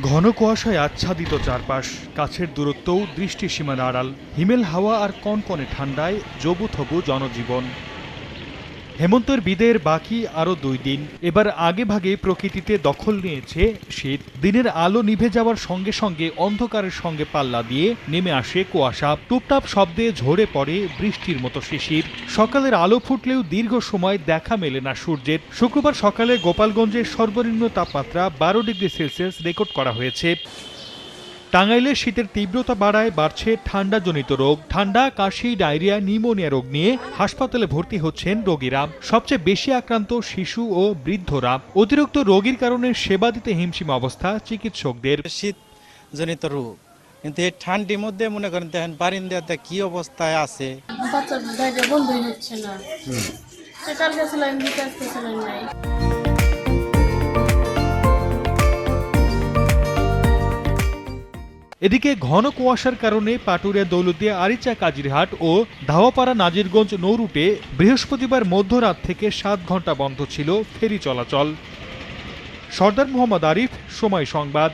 ঘন কুয়াশায় আচ্ছাদিত চারপাশ, কাছের দূরত্বও দৃষ্টিসীমার আড়াল। হিমেল হাওয়া আর কনকনে ঠান্ডায় জবুথবু জনজীবন। হেমন্তের বিদায়ের বাকি আরও 2 দিন। এবার আগে ভাগে প্রকৃতিতে দখল নিয়েছে শীত। দিনের আলো নিভে যাওয়ার সঙ্গে সঙ্গে অন্ধকারের সঙ্গে পাল্লা দিয়ে নেমে আসে কুয়াশা। টুপটাপ শব্দে ঝরে পড়ে বৃষ্টির মতো শিশির। সকালের আলো ফুটলেও দীর্ঘ সময় দেখা মেলে না সূর্যের। শুক্রবার সকালে গোপালগঞ্জের সর্বনিম্ন তাপমাত্রা 12 ডিগ্রি সেলসিয়াস রেকর্ড করা হয়েছে। টাঙ্গাইলে শীতের তীব্রতা বাড়ায় বাড়ছে ঠান্ডাজনিত রোগ। ঠান্ডা, কাশি, ডায়রিয়া, নিউমোনিয়া রোগ নিয়ে হাসপাতালে ভর্তি হচ্ছেন রোগীরা। সবচেয়ে বেশি আক্রান্ত শিশু ও বৃদ্ধরা। অতিরিক্ত রোগীর কারণে সেবা দিতে হিমশিম অবস্থা চিকিৎসকদের। শীতজনিত রোগ, কিন্তু এই ঠান্ডির মধ্যে মনে করেন দেখেন বারিন্দাতে কি অবস্থায় আছে। বাচ্চাদের বন্ধই হচ্ছে না, কালকে স্যালাইন দিতে আজকে স্যালাইন নাই। এদিকে ঘন কুয়াশার কারণে পাটুরিয়া, দৌলতদিয়া, আরিচা, কাজিরহাট ও ধাওয়াপাড়া, নাজিরগঞ্জ নৌরুটে বৃহস্পতিবার মধ্যরাত থেকে 7 ঘন্টা বন্ধ ছিল ফেরি চলাচল। সরদার মোহাম্মদ আরিফ, সময় সংবাদ।